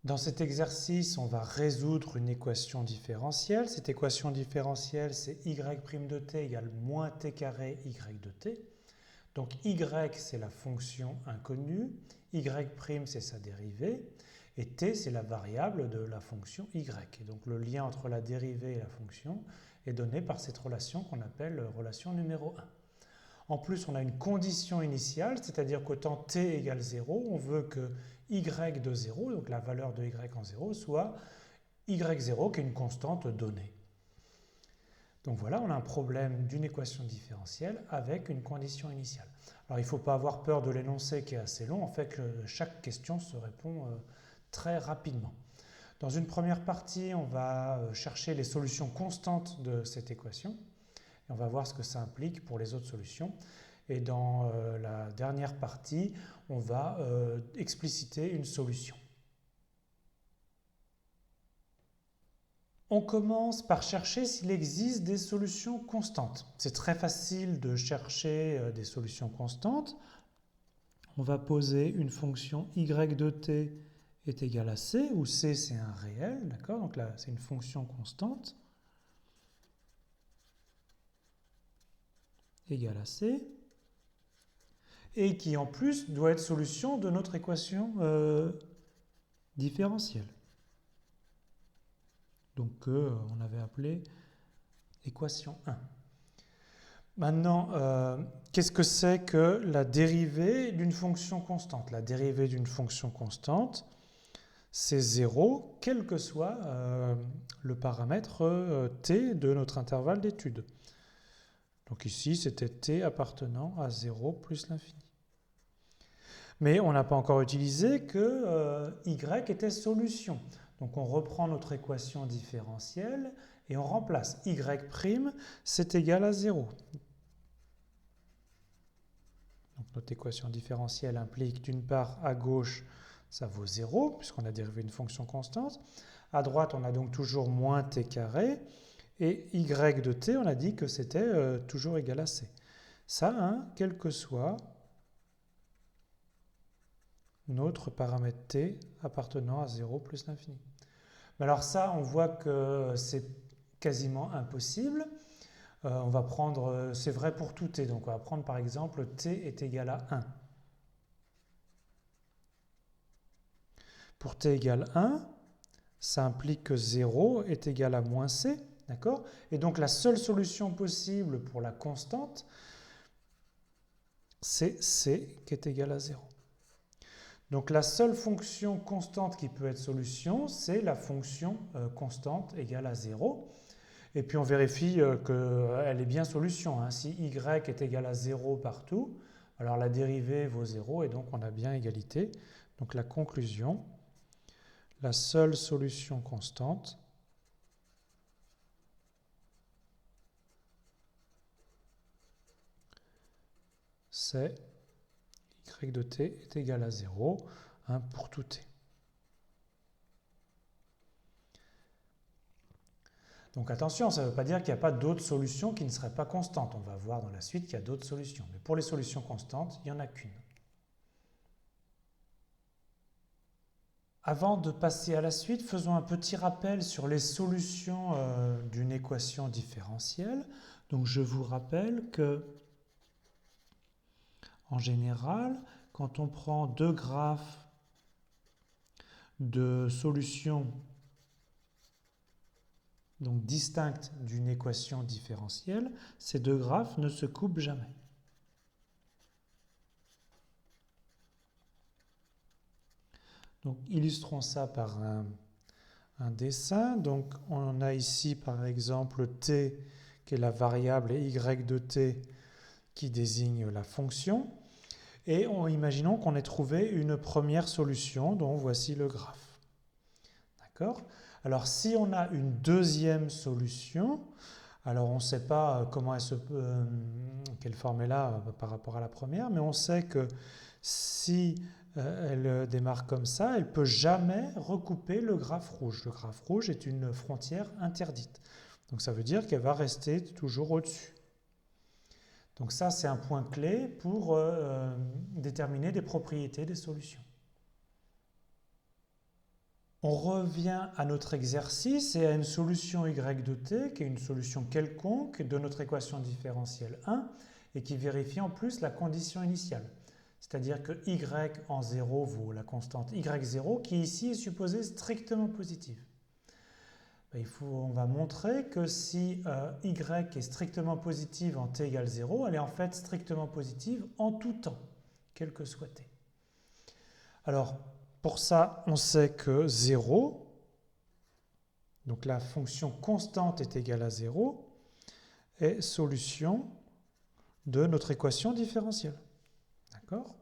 Dans cet exercice, on va résoudre une équation différentielle. Cette équation différentielle, c'est y' de t égale moins t carré y de t. Donc y, c'est la fonction inconnue, y' c'est sa dérivée, et t, c'est la variable de la fonction y. Et donc le lien entre la dérivée et la fonction est donné par cette relation qu'on appelle relation numéro 1. En plus, on a une condition initiale, c'est-à-dire qu'au temps t égale 0, on veut que y de 0, donc la valeur de y en 0, soit y0, qui est une constante donnée. Donc voilà, on a un problème d'une équation différentielle avec une condition initiale. Alors il ne faut pas avoir peur de l'énoncé qui est assez long, en fait chaque question se répond très rapidement. Dans une première partie, on va chercher les solutions constantes de cette équation. Et on va voir ce que ça implique pour les autres solutions. Et dans la dernière partie, on va expliciter une solution. On commence par chercher s'il existe des solutions constantes. C'est très facile de chercher des solutions constantes. On va poser une fonction y de t est égale à c, où c c'est un réel, d'accord? Donc là c'est une fonction constante égale à c, et qui en plus doit être solution de notre équation différentielle. Donc on avait appelé équation 1. Maintenant, qu'est-ce que c'est que la dérivée d'une fonction constante? La dérivée d'une fonction constante, c'est 0, quel que soit le paramètre t de notre intervalle d'étude. Donc ici, c'était t appartenant à 0 plus l'infini. Mais on n'a pas encore utilisé que y était solution. Donc on reprend notre équation différentielle et on remplace y', c'est égal à 0. Donc notre équation différentielle implique d'une part à gauche, ça vaut 0, puisqu'on a dérivé une fonction constante. À droite, on a donc toujours moins t carré. Et y de t, on a dit que c'était toujours égal à c. Ça, hein, quel que soit notre paramètre t appartenant à 0 plus l'infini. Alors ça, on voit que c'est quasiment impossible. On va prendre, c'est vrai pour tout t, donc on va prendre par exemple t est égal à 1. Pour t égale 1, ça implique que 0 est égal à moins c, d'accord? Et donc la seule solution possible pour la constante, c'est c qui est égal à 0. Donc la seule fonction constante qui peut être solution, c'est la fonction constante égale à 0. Et puis on vérifie qu'elle est bien solution. Hein. Si y est égal à 0 partout, alors la dérivée vaut 0 et donc on a bien égalité. Donc la conclusion, la seule solution constante, c'est y de t est égal à 0 hein, pour tout t. Donc attention, ça ne veut pas dire qu'il n'y a pas d'autres solutions qui ne seraient pas constantes. On va voir dans la suite qu'il y a d'autres solutions. Mais pour les solutions constantes, il n'y en a qu'une. Avant de passer à la suite, faisons un petit rappel sur les solutions d'une équation différentielle. Donc je vous rappelle que, en général, quand on prend deux graphes de solutions donc distinctes d'une équation différentielle, ces deux graphes ne se coupent jamais. Donc illustrons ça par un dessin. Donc on a ici par exemple t qui est la variable et y de t qui désigne la fonction. Et imaginons qu'on ait trouvé une première solution dont voici le graphe. D'accord ? Alors si on a une deuxième solution, alors on ne sait pas comment quelle forme elle a par rapport à la première, mais on sait que si elle démarre comme ça, elle ne peut jamais recouper le graphe rouge. Le graphe rouge est une frontière interdite. Donc ça veut dire qu'elle va rester toujours au-dessus. Donc ça, c'est un point clé pour déterminer des propriétés des solutions. On revient à notre exercice et à une solution y de t, qui est une solution quelconque de notre équation différentielle 1 et qui vérifie en plus la condition initiale. C'est-à-dire que y en 0 vaut la constante y0 qui ici est supposée strictement positive. On va montrer que si y est strictement positive en t égale 0, elle est en fait strictement positive en tout temps, quel que soit t. Alors, pour ça, on sait que 0, donc la fonction constante est égale à 0, est solution de notre équation différentielle. D'accord?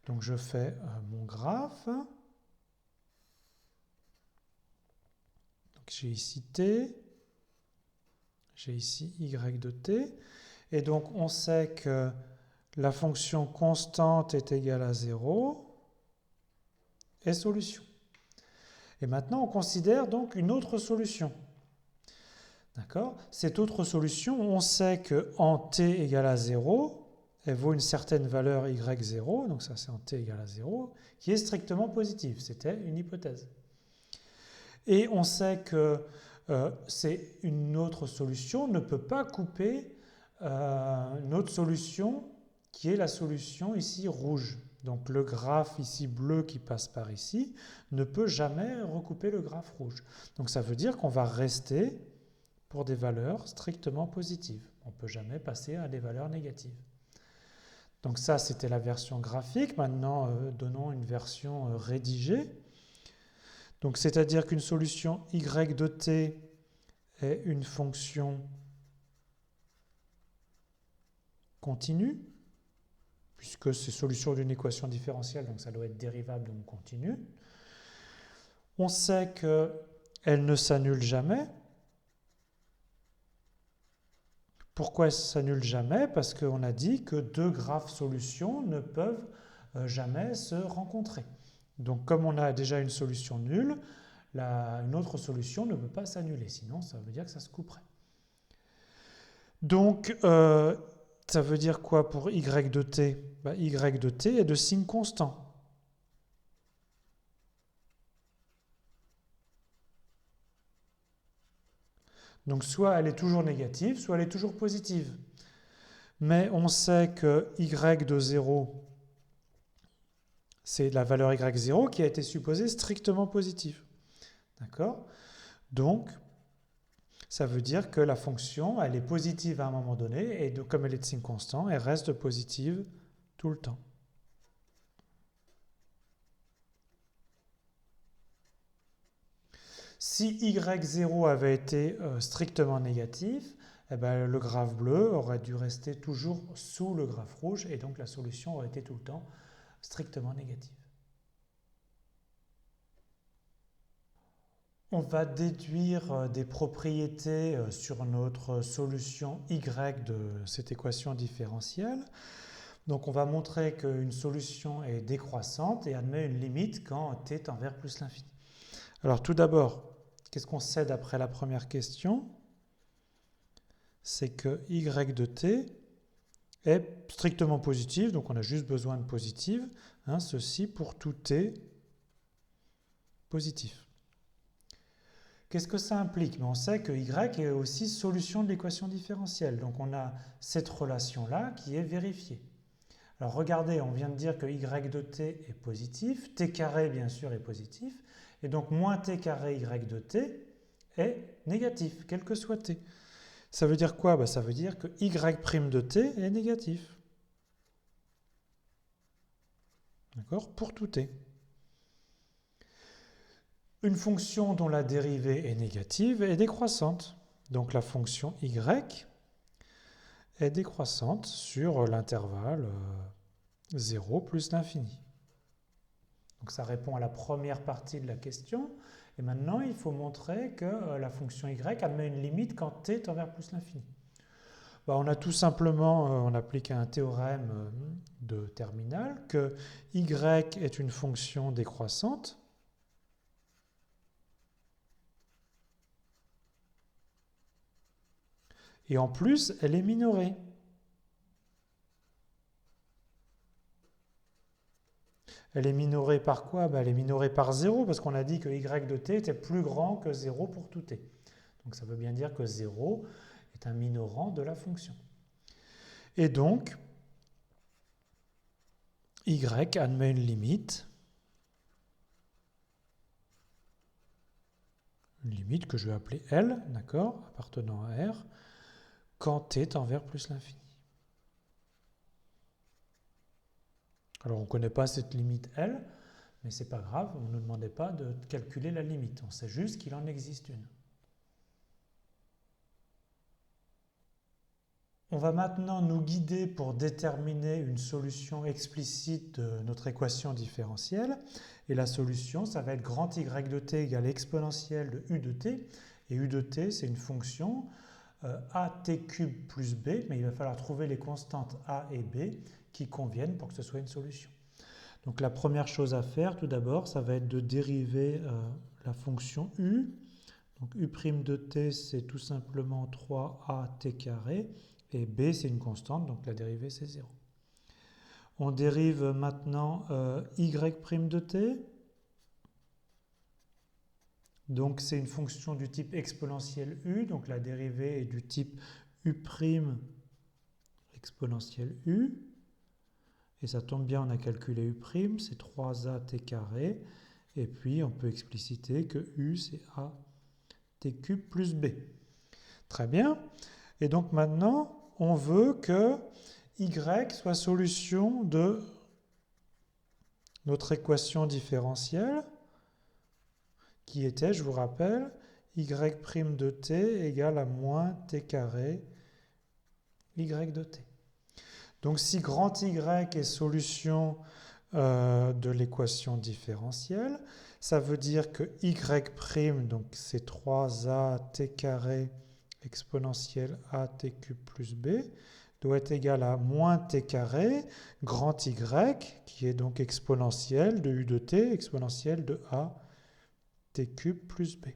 Donc je fais mon graphe. J'ai ici t, j'ai ici y de t, et donc on sait que la fonction constante est égale à 0 et solution. Et maintenant on considère donc une autre solution. D'accord? Cette autre solution, on sait que en t égale à 0, elle vaut une certaine valeur y0, donc ça c'est en t égale à 0, qui est strictement positive. C'était une hypothèse. Et on sait que c'est une autre solution ne peut pas couper une autre solution qui est la solution ici rouge. Donc le graphe ici bleu qui passe par ici ne peut jamais recouper le graphe rouge. Donc ça veut dire qu'on va rester pour des valeurs strictement positives. On ne peut jamais passer à des valeurs négatives. Donc ça c'était la version graphique. Maintenant donnons une version rédigée. Donc c'est-à-dire qu'une solution y de t est une fonction continue, puisque c'est solution d'une équation différentielle, donc ça doit être dérivable, donc continue. On sait qu'elle ne s'annule jamais. Pourquoi elle ne s'annule jamais? Parce qu'on a dit que deux graphes solutions ne peuvent jamais se rencontrer. Donc comme on a déjà une solution nulle, une autre solution ne peut pas s'annuler, sinon ça veut dire que ça se couperait. Donc ça veut dire quoi pour y de t? Y de t est de signe constant. Donc soit elle est toujours négative, soit elle est toujours positive. Mais on sait que y de 0, c'est la valeur y0 qui a été supposée strictement positive. D'accord? Donc, ça veut dire que la fonction, elle est positive à un moment donné, et comme elle est de signe constant, elle reste positive tout le temps. Si y0 avait été strictement négatif, eh ben, le graphe bleu aurait dû rester toujours sous le graphe rouge, et donc la solution aurait été tout le temps strictement négative. On va déduire des propriétés sur notre solution y de cette équation différentielle. Donc on va montrer qu'une solution est décroissante et admet une limite quand t tend vers plus l'infini. Alors tout d'abord, qu'est-ce qu'on sait d'après la première question? C'est que y de t est strictement positive, donc on a juste besoin de positive, ceci pour tout t positif. Qu'est-ce que ça implique? On sait que y est aussi solution de l'équation différentielle, donc on a cette relation-là qui est vérifiée. Alors regardez, on vient de dire que y de t est positif, t carré bien sûr est positif, et donc moins t carré y de t est négatif, quel que soit t. Ça veut dire quoi? Ça veut dire que y' de t est négatif. D'accord? Pour tout t. Une fonction dont la dérivée est négative est décroissante. Donc la fonction y est décroissante sur l'intervalle 0 plus l'infini. Donc ça répond à la première partie de la question. Et maintenant, il faut montrer que la fonction y admet une limite quand t tend vers plus l'infini. On a tout simplement, on applique un théorème de terminale, que y est une fonction décroissante. Et en plus, elle est minorée. Elle est minorée par quoi? Elle est minorée par 0 parce qu'on a dit que y de t était plus grand que 0 pour tout t. Donc ça veut bien dire que 0 est un minorant de la fonction. Et donc, y admet une limite que je vais appeler L, d'accord, appartenant à R, quand t tend vers plus l'infini. Alors on ne connaît pas cette limite L, mais ce n'est pas grave, on ne nous demandait pas de calculer la limite, on sait juste qu'il en existe une. On va maintenant nous guider pour déterminer une solution explicite de notre équation différentielle. Et la solution, ça va être grand y de t égale exponentielle de u de t. Et u de t, c'est une fonction at cube plus b, mais il va falloir trouver les constantes a et b qui conviennent pour que ce soit une solution. Donc la première chose à faire, tout d'abord, ça va être de dériver la fonction u. Donc u' de t, c'est tout simplement 3at carré. Et b, c'est une constante, donc la dérivée, c'est 0. On dérive maintenant y' de t. Donc c'est une fonction du type exponentielle u, donc la dérivée est du type u' exponentielle u. Et ça tombe bien, on a calculé u', c'est 3at carré. Et puis on peut expliciter que u, c'est at cube plus b. Très bien. Et donc maintenant, on veut que y soit solution de notre équation différentielle qui était, je vous rappelle, y' de t égale à moins t carré y de t. Donc si grand y est solution de l'équation différentielle, ça veut dire que y', donc c'est 3at carré exponentielle at cube plus b, doit être égal à moins t carré, grand y, qui est donc exponentielle de u de t, exponentielle de a t cube plus b.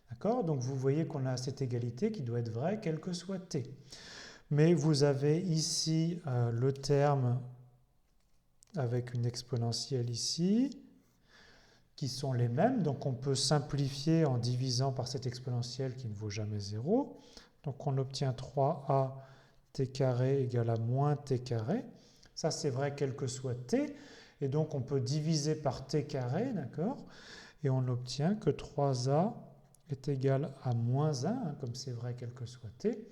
D'accord? Donc vous voyez qu'on a cette égalité qui doit être vraie quel que soit t. Mais vous avez ici le terme avec une exponentielle ici, qui sont les mêmes. Donc on peut simplifier en divisant par cette exponentielle qui ne vaut jamais 0. Donc on obtient 3a t carré égale à moins t carré. Ça c'est vrai quel que soit t. Et donc on peut diviser par t carré, d'accord? Et on obtient que 3a est égal à moins 1, comme c'est vrai quel que soit t.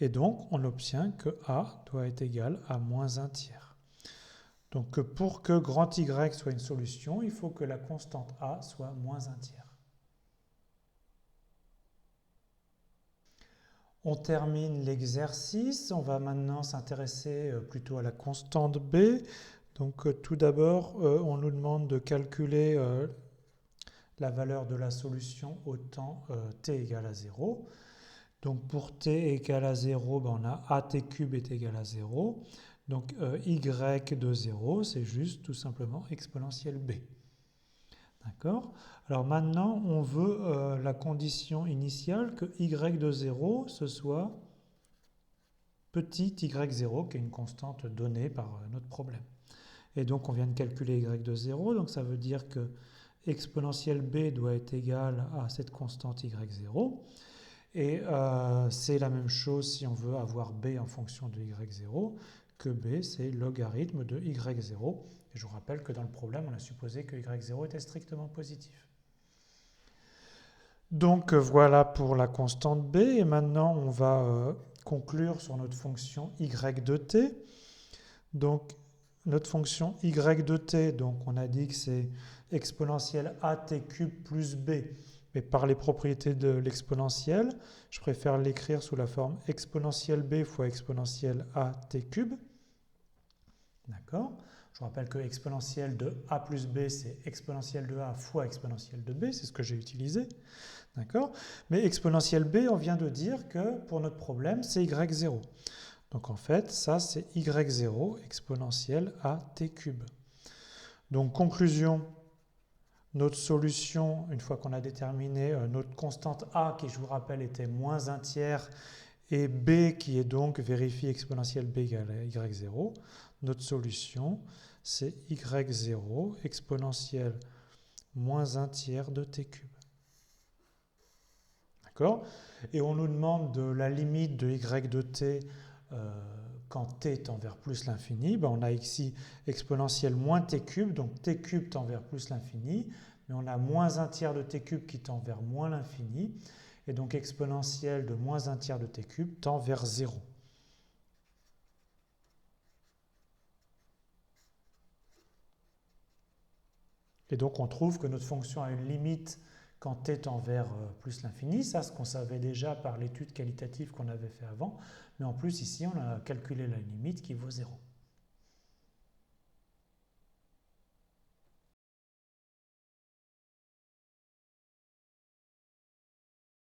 Et donc on obtient que a doit être égal à moins 1 tiers. Donc pour que grand y soit une solution, il faut que la constante a soit moins 1 tiers. On termine l'exercice. On va maintenant s'intéresser plutôt à la constante b. Donc tout d'abord, on nous demande de calculer la valeur de la solution au temps t égale à 0. Donc pour t égale à 0, on a at cube est égal à 0. Donc y de 0, c'est juste tout simplement exponentielle b. D'accord? Alors maintenant, on veut la condition initiale que y de 0, ce soit petit y0, qui est une constante donnée par notre problème. Et donc on vient de calculer y de 0, donc ça veut dire que exponentielle b doit être égale à cette constante y0. Et c'est la même chose si on veut avoir b en fonction de y0, que b c'est logarithme de y0. Et je vous rappelle que dans le problème, on a supposé que y0 était strictement positif. Donc voilà pour la constante b. Et maintenant, on va conclure sur notre fonction y de t. Donc notre fonction y de t, donc on a dit que c'est exponentielle at cube plus b. Mais par les propriétés de l'exponentielle, je préfère l'écrire sous la forme exponentielle b fois exponentielle a t cube. D'accord? Je vous rappelle que exponentielle de a plus b, c'est exponentielle de a fois exponentielle de b, c'est ce que j'ai utilisé. D'accord? Mais exponentielle b, on vient de dire que pour notre problème, c'est y0. Donc en fait, ça c'est y0 exponentielle a t cube. Donc conclusion, notre solution, une fois qu'on a déterminé notre constante a, qui je vous rappelle était moins 1 tiers, et b qui est donc vérifie exponentielle b égale à y0, notre solution c'est y0 exponentielle moins 1 tiers de t cube. D'accord? Et on nous demande de la limite de y de t quand t tend vers plus l'infini. Ben on a ici exponentielle moins t cube, donc t cube tend vers plus l'infini, mais on a moins 1 tiers de t cube qui tend vers moins l'infini, et donc exponentielle de moins 1 tiers de t cube tend vers 0. Et donc on trouve que notre fonction a une limite quand t tend vers plus l'infini, ça ce qu'on savait déjà par l'étude qualitative qu'on avait fait avant, mais en plus ici on a calculé la limite qui vaut 0.